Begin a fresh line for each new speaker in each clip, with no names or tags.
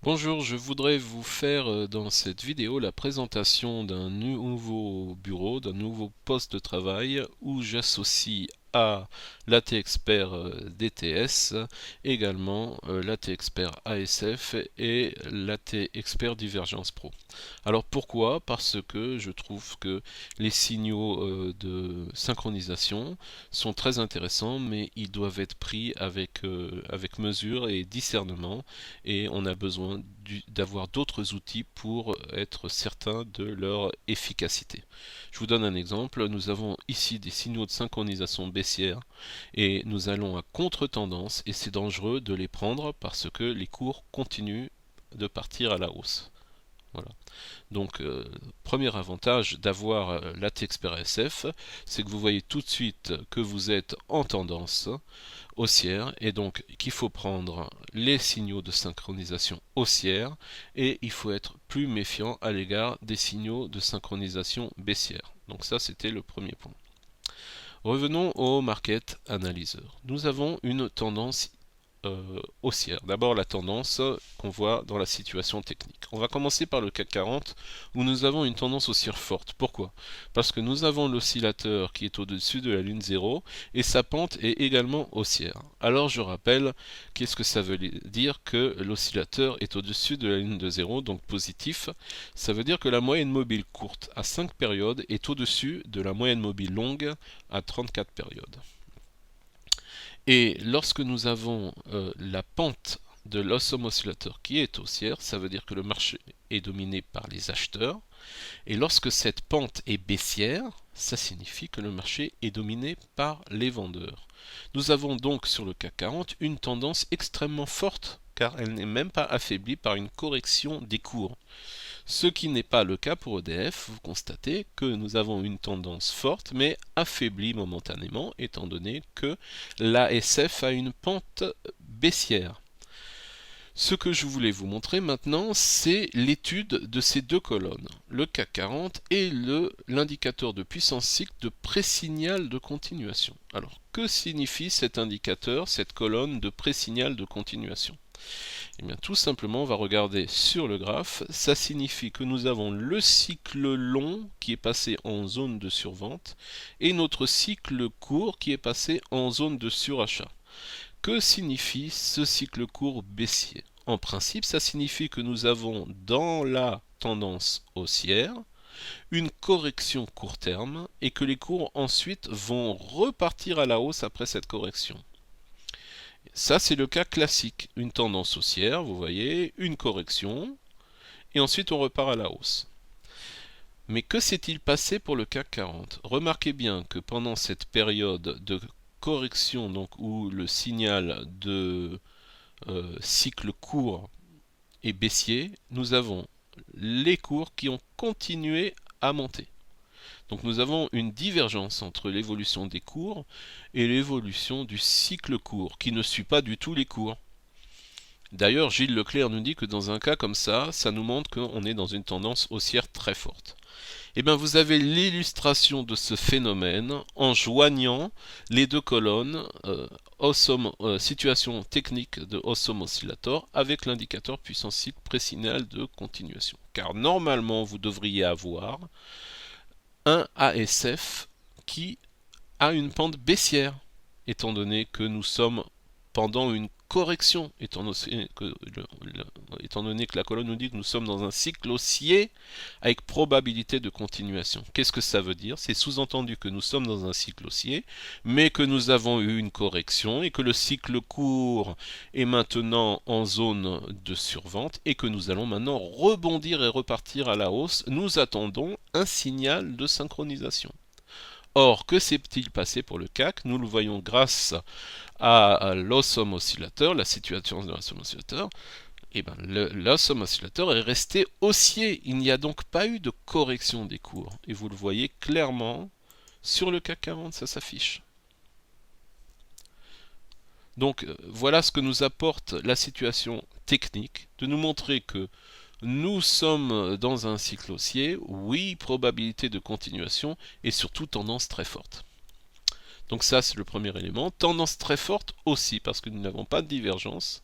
Bonjour, je voudrais vous faire dans cette vidéo la présentation d'un nouveau bureau, d'un nouveau poste de travail où j'associe à l'AT Expert DTS, également l'AT Expert ASF et l'AT Expert Divergence Pro. Alors pourquoi? Parce que je trouve que les signaux de synchronisation sont très intéressants, mais ils doivent être pris avec mesure et discernement, et on a besoin d'avoir d'autres outils pour être certain de leur efficacité. Je vous donne un exemple. Nous avons ici des signaux de synchronisation baissière et nous allons à contre-tendance, et c'est dangereux de les prendre parce que les cours continuent de partir à la hausse. Voilà. Donc, premier avantage d'avoir l'AT-Expert SF, c'est que vous voyez tout de suite que vous êtes en tendance haussière, et donc qu'il faut prendre les signaux de synchronisation haussière, et il faut être plus méfiant à l'égard des signaux de synchronisation baissière. Donc ça, c'était le premier point. Revenons au Market Analyzer. Nous avons une tendance haussière. D'abord la tendance qu'on voit dans la situation technique. On va commencer par le CAC 40 où nous avons une tendance haussière forte. Pourquoi? Parce que nous avons l'oscillateur qui est au-dessus de la ligne 0 et sa pente est également haussière. Alors je rappelle, qu'est-ce que ça veut dire que l'oscillateur est au-dessus de la ligne de 0, donc positif? Ça veut dire que la moyenne mobile courte à 5 périodes est au-dessus de la moyenne mobile longue à 34 périodes. Et lorsque nous avons la pente de l'ensemble oscillateur qui est haussière, ça veut dire que le marché est dominé par les acheteurs. Et lorsque cette pente est baissière, ça signifie que le marché est dominé par les vendeurs. Nous avons donc sur le CAC 40 une tendance extrêmement forte, car elle n'est même pas affaiblie par une correction des cours. Ce qui n'est pas le cas pour EDF, vous constatez que nous avons une tendance forte mais affaiblie momentanément étant donné que l'ASF a une pente baissière. Ce que je voulais vous montrer maintenant, c'est l'étude de ces deux colonnes, le CAC 40 et l'indicateur de puissance cycle de pré-signal de continuation. Alors, que signifie cet indicateur, cette colonne de pré-signal de continuation? Eh bien, tout simplement, on va regarder sur le graphe. Ça signifie que nous avons le cycle long qui est passé en zone de survente et notre cycle court qui est passé en zone de surachat. Que signifie ce cycle court baissier? En principe, ça signifie que nous avons dans la tendance haussière une correction court terme et que les cours ensuite vont repartir à la hausse après cette correction. Ça, c'est le cas classique. Une tendance haussière, vous voyez, une correction, et ensuite on repart à la hausse. Mais que s'est-il passé pour le CAC 40? Remarquez bien que pendant cette période de correction, donc où le signal de cycle court et baissier, nous avons les cours qui ont continué à monter. Donc nous avons une divergence entre l'évolution des cours et l'évolution du cycle court, qui ne suit pas du tout les cours. D'ailleurs, Gilles Leclerc nous dit que dans un cas comme ça nous montre qu'on est dans une tendance haussière très forte. Et bien vous avez l'illustration de ce phénomène en joignant les deux colonnes situation technique de Awesome Oscillator avec l'indicateur puissance cycle pré-signal de continuation. Car normalement vous devriez avoir un ASF qui a une pente baissière, étant donné que nous sommes pendant une correction, étant donné que la colonne nous dit que nous sommes dans un cycle haussier avec probabilité de continuation. Qu'est-ce que ça veut dire? C'est sous-entendu que nous sommes dans un cycle haussier, mais que nous avons eu une correction et que le cycle court est maintenant en zone de survente et que nous allons maintenant rebondir et repartir à la hausse. Nous attendons un signal de synchronisation. Or, que s'est-il passé pour le CAC? Nous le voyons grâce à l'Awesome Oscillator, la situation de l'Awesome Oscillator. Eh bien, l'Awesome Oscillator est resté haussier. Il n'y a donc pas eu de correction des cours. Et vous le voyez clairement sur le CAC 40, ça s'affiche. Donc, voilà ce que nous apporte la situation technique, de nous montrer que nous sommes dans un cycle haussier, oui, probabilité de continuation et surtout tendance très forte. Donc ça, c'est le premier élément. Tendance très forte aussi parce que nous n'avons pas de divergence.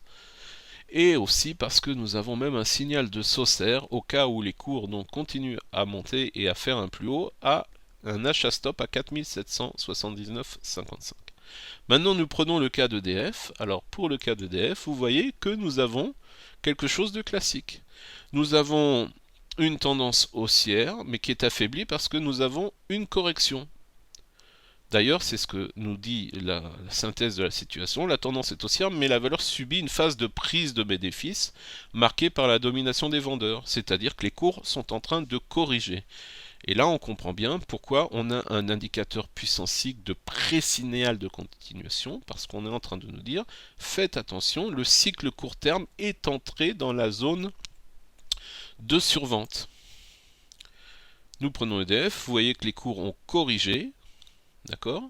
et aussi parce que nous avons même un signal de Saucer au cas où les cours donc continuent à monter et à faire un plus haut à un achat stop à 4779,55. Maintenant nous prenons le cas d'EDF. Alors pour le cas d'EDF, vous voyez que nous avons quelque chose de classique. Nous avons une tendance haussière mais qui est affaiblie parce que nous avons une correction. D'ailleurs, c'est ce que nous dit la synthèse de la situation. La tendance est haussière, mais la valeur subit une phase de prise de bénéfices marquée par la domination des vendeurs, c'est-à-dire que les cours sont en train de corriger. Et là, on comprend bien pourquoi on a un indicateur puissance cycle de pré-signal de continuation, parce qu'on est en train de nous dire, faites attention, le cycle court terme est entré dans la zone de survente. Nous prenons EDF, vous voyez que les cours ont corrigé, d'accord ?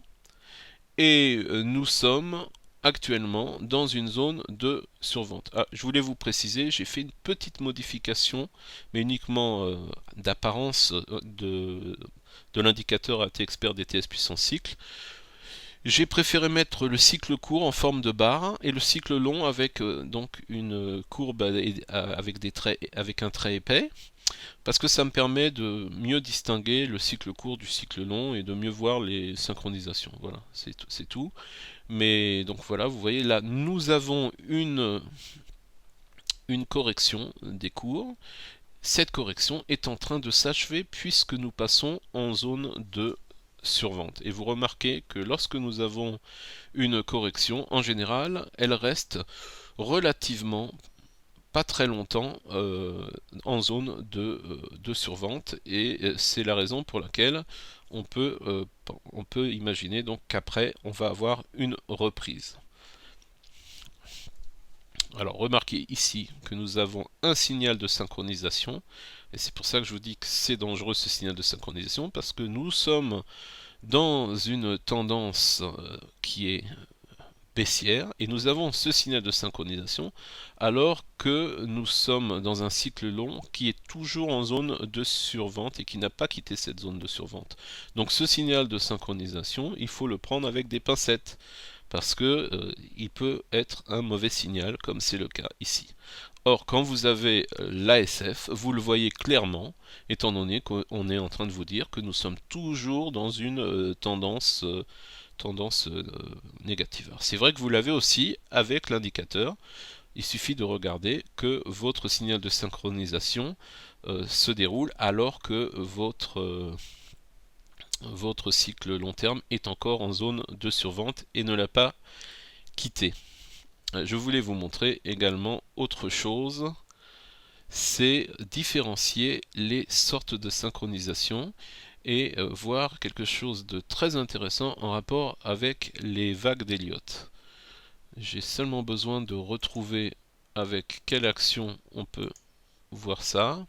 Et nous sommes actuellement dans une zone de survente. Ah, je voulais vous préciser, j'ai fait une petite modification, mais uniquement d'apparence de l'indicateur AT-Expert DTS puissance cycle. J'ai préféré mettre le cycle court en forme de barre et le cycle long avec donc une courbe avec des traits, avec un trait épais, parce que ça me permet de mieux distinguer le cycle court du cycle long et de mieux voir les synchronisations. Voilà, c'est tout. Mais donc voilà, vous voyez là, nous avons une correction des cours. Cette correction est en train de s'achever puisque nous passons en zone de survente. Et vous remarquez que lorsque nous avons une correction, en général, elle reste relativement pas très longtemps en zone de survente, et c'est la raison pour laquelle on peut imaginer donc qu'après on va avoir une reprise. Alors remarquez ici que nous avons un signal de synchronisation, et c'est pour ça que je vous dis que c'est dangereux ce signal de synchronisation, parce que nous sommes dans une tendance qui est baissière, et nous avons ce signal de synchronisation alors que nous sommes dans un cycle long qui est toujours en zone de survente et qui n'a pas quitté cette zone de survente. Donc ce signal de synchronisation, il faut le prendre avec des pincettes parce que il peut être un mauvais signal comme c'est le cas ici. Or, quand vous avez l'ASF, vous le voyez clairement, étant donné qu'on est en train de vous dire que nous sommes toujours dans une tendance négative. C'est vrai que vous l'avez aussi avec l'indicateur. Il suffit de regarder que votre signal de synchronisation se déroule alors que votre cycle long terme est encore en zone de survente et ne l'a pas quitté. Je voulais vous montrer également autre chose, c'est différencier les sortes de synchronisation et voir quelque chose de très intéressant en rapport avec les vagues d'Elliott. J'ai seulement besoin de retrouver avec quelle action on peut voir ça.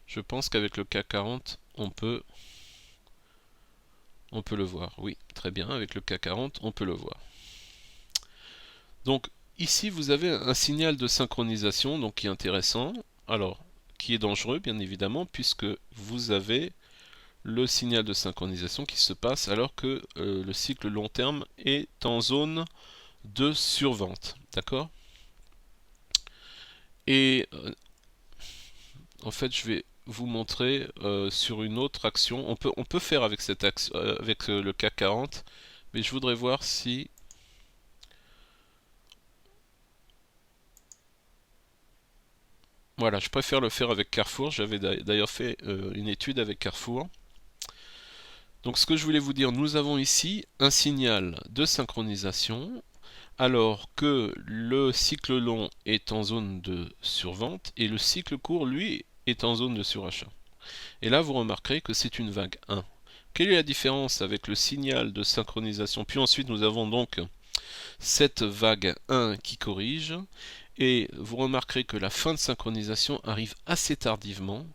Je pense qu'avec le CAC 40, on peut le voir. Oui, très bien, avec le CAC 40, on peut le voir. Donc ici, vous avez un signal de synchronisation donc, qui est intéressant. Alors, qui est dangereux, bien évidemment, puisque vous avez le signal de synchronisation qui se passe alors que le cycle long terme est en zone de survente. D'accord? Et en fait, je vais vous montrer sur une autre action. On peut faire avec cette action, avec le CAC 40, mais je voudrais voir si voilà, je préfère le faire avec Carrefour. J'avais d'ailleurs fait une étude avec Carrefour. Donc ce que je voulais vous dire, nous avons ici un signal de synchronisation alors que le cycle long est en zone de survente et le cycle court, lui, est en zone de surachat. Et là, vous remarquerez que c'est une vague 1. Quelle est la différence avec le signal de synchronisation? Puis ensuite, nous avons donc cette vague 1 qui corrige. Et vous remarquerez que la fin de synchronisation arrive assez tardivement.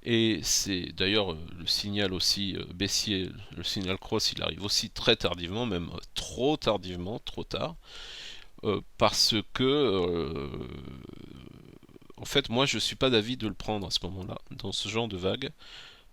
Et c'est d'ailleurs le signal aussi baissier, le signal cross, il arrive aussi très tardivement, même trop tardivement, trop tard. Parce que en fait moi je suis pas d'avis de le prendre à ce moment-là, dans ce genre de vague,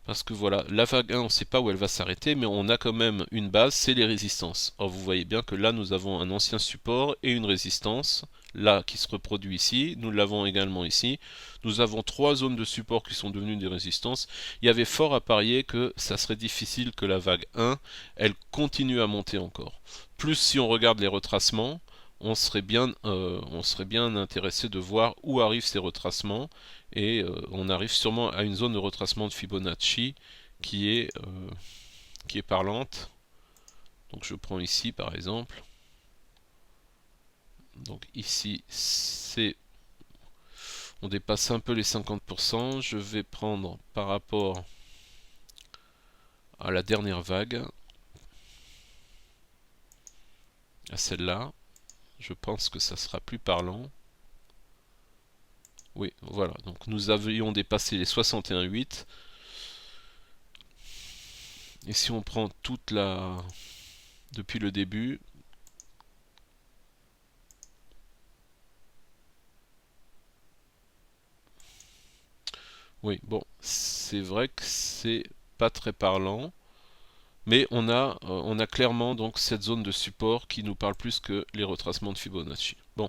Parce que voilà, la vague 1, on ne sait pas où elle va s'arrêter, mais on a quand même une base, c'est les résistances. Or, vous voyez bien que là, nous avons un ancien support et une résistance, là, qui se reproduit ici. Nous l'avons également ici. Nous avons 3 zones de support qui sont devenues des résistances. Il y avait fort à parier que ça serait difficile que la vague 1, elle continue à monter encore. Plus si on regarde les retracements, on serait bien intéressé de voir où arrivent ces retracements et on arrive sûrement à une zone de retracement de Fibonacci qui est, euh, qui est parlante. Donc je prends ici par exemple. Donc ici on dépasse un peu les 50%. Je vais prendre par rapport à la dernière vague, à celle-là. Je pense que ça sera plus parlant. Oui, voilà. Donc nous avions dépassé les 61,8. Et si on prend toute la... depuis le début, oui, bon, c'est vrai que c'est pas très parlant, mais on a clairement donc cette zone de support qui nous parle plus que les retracements de Fibonacci. Bon,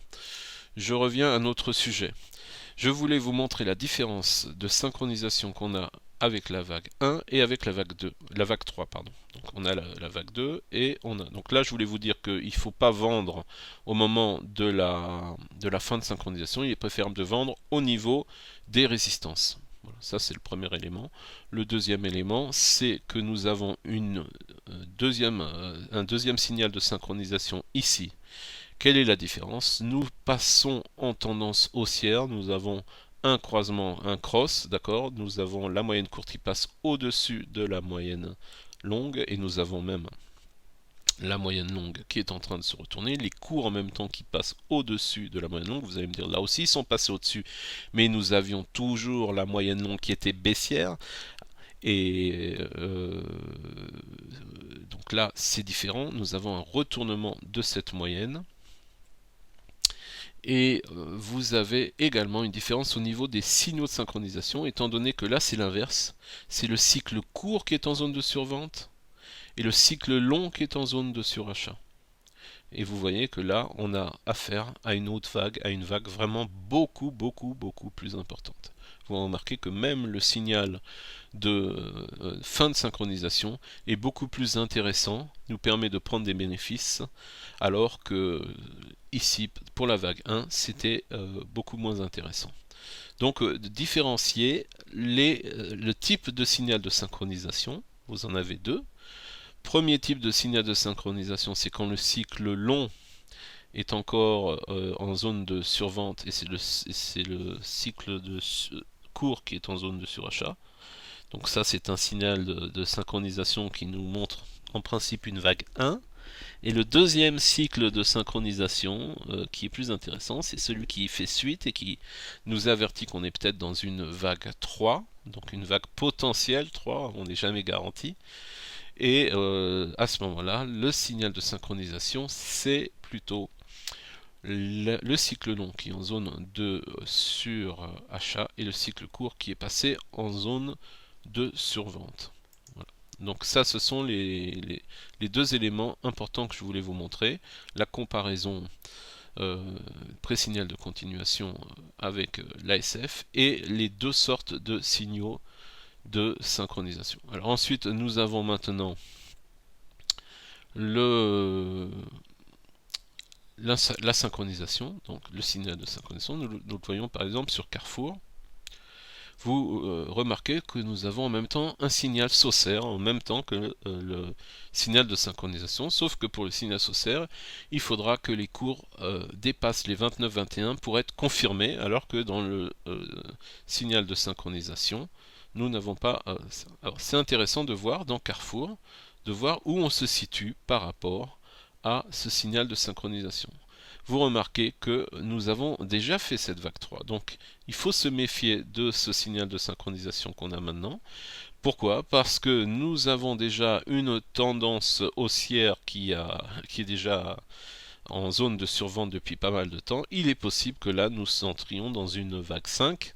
je reviens à notre sujet. Je voulais vous montrer la différence de synchronisation qu'on a avec la vague 1 et avec la vague 2, la vague 3, pardon. Donc on a la vague 2 et on a... Donc là je voulais vous dire qu'il ne faut pas vendre au moment de la fin de synchronisation, il est préférable de vendre au niveau des résistances. Voilà, ça c'est le premier élément. Le deuxième élément, c'est que nous avons un deuxième signal de synchronisation ici. Quelle est la différence? Nous passons en tendance haussière, nous avons un croisement, un cross, d'accord? Nous avons la moyenne courte qui passe au-dessus de la moyenne longue et nous avons même la moyenne longue qui est en train de se retourner, les cours en même temps qui passent au-dessus de la moyenne longue. Vous allez me dire, là aussi ils sont passés au-dessus, mais nous avions toujours la moyenne longue qui était baissière. Et donc là, c'est différent. Nous avons un retournement de cette moyenne. Et vous avez également une différence au niveau des signaux de synchronisation, étant donné que là c'est l'inverse. C'est le cycle court qui est en zone de survente et le cycle long qui est en zone de surachat. Et vous voyez que là on a affaire à une autre vague, à une vague vraiment beaucoup plus importante. Vous remarquez que même le signal de fin de synchronisation est beaucoup plus intéressant, nous permet de prendre des bénéfices, alors que ici, pour la vague 1, c'était beaucoup moins intéressant. Donc, différencier le type de signal de synchronisation, vous en avez deux. Premier type de signal de synchronisation, c'est quand le cycle long est encore en zone de survente et c'est le cycle de court qui est en zone de surachat. Donc ça c'est un signal de synchronisation qui nous montre en principe une vague 1. Et le deuxième cycle de synchronisation qui est plus intéressant, c'est celui qui fait suite et qui nous avertit qu'on est peut-être dans une vague 3, donc une vague potentielle 3, on n'est jamais garanti. Et à ce moment-là, le signal de synchronisation, c'est plutôt le cycle long qui est en zone de surachat et le cycle court qui est passé en zone de survente. Voilà. Donc ça, ce sont les deux éléments importants que je voulais vous montrer. La comparaison pré-signal de continuation avec l'ASF et les deux sortes de signaux de synchronisation. Alors ensuite, nous avons maintenant la synchronisation, donc le signal de synchronisation. Nous le voyons par exemple sur Carrefour. Vous remarquez que nous avons en même temps un signal Saucer en même temps que le signal de synchronisation, sauf que pour le signal Saucer, il faudra que les cours dépassent les 29-21 pour être confirmés, alors que dans le signal de synchronisation, nous n'avons pas... alors c'est intéressant de voir dans Carrefour, de voir où on se situe par rapport à ce signal de synchronisation. Vous remarquez que nous avons déjà fait cette vague 3. Donc il faut se méfier de ce signal de synchronisation qu'on a maintenant. Pourquoi? Parce que nous avons déjà une tendance haussière qui est déjà en zone de survente depuis pas mal de temps, il est possible que là nous entrions dans une vague 5.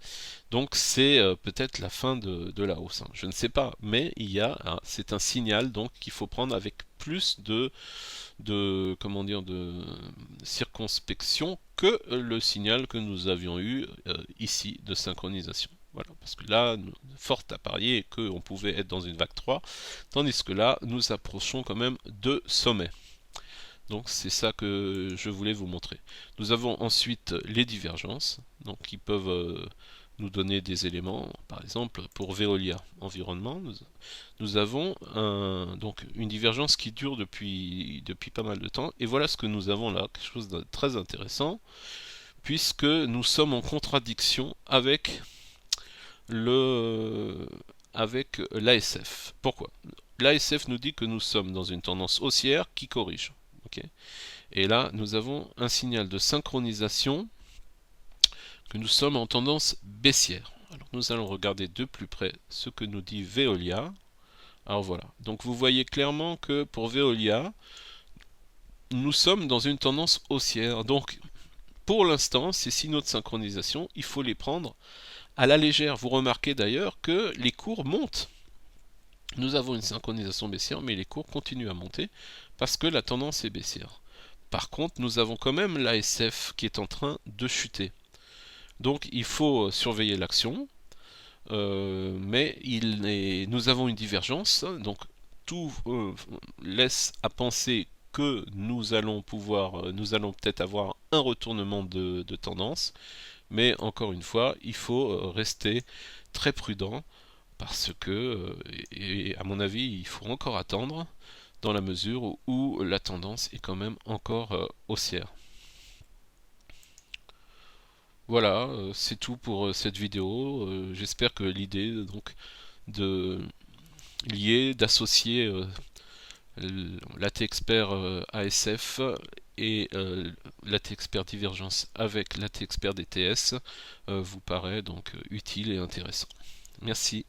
Donc c'est peut-être la fin de la hausse, hein. Je ne sais pas, mais c'est un signal donc qu'il faut prendre avec plus comment dire, de circonspection que le signal que nous avions eu ici de synchronisation. Voilà, parce que là, fort à parier qu'on pouvait être dans une vague 3, tandis que là, nous approchons quand même de sommets. Donc c'est ça que je voulais vous montrer. Nous avons ensuite les divergences, donc qui peuvent nous donner des éléments. Par exemple, pour Veolia Environnement, nous avons donc une divergence qui dure depuis pas mal de temps. Et voilà ce que nous avons là, quelque chose de très intéressant, puisque nous sommes en contradiction avec l'ASF. Pourquoi? L'ASF nous dit que nous sommes dans une tendance haussière qui corrige. Okay. Et là, nous avons un signal de synchronisation que nous sommes en tendance baissière. Alors, nous allons regarder de plus près ce que nous dit Veolia. Alors voilà, donc vous voyez clairement que pour Veolia, nous sommes dans une tendance haussière. Donc, pour l'instant, ces signaux de synchronisation, il faut les prendre à la légère. Vous remarquez d'ailleurs que les cours montent. Nous avons une synchronisation baissière, mais les cours continuent à monter parce que la tendance est baissière. Par contre, nous avons quand même l'ASF qui est en train de chuter. Donc il faut surveiller l'action, mais nous avons une divergence, donc tout laisse à penser que nous allons peut-être avoir un retournement de tendance, mais encore une fois, il faut rester très prudent parce que, et à mon avis, il faut encore attendre dans la mesure où la tendance est quand même encore haussière. Voilà, c'est tout pour cette vidéo. J'espère que l'idée donc de d'associer l'AT Expert ASF et l'AT Expert Divergence avec l'AT Expert DTS vous paraît donc utile et intéressant. Merci.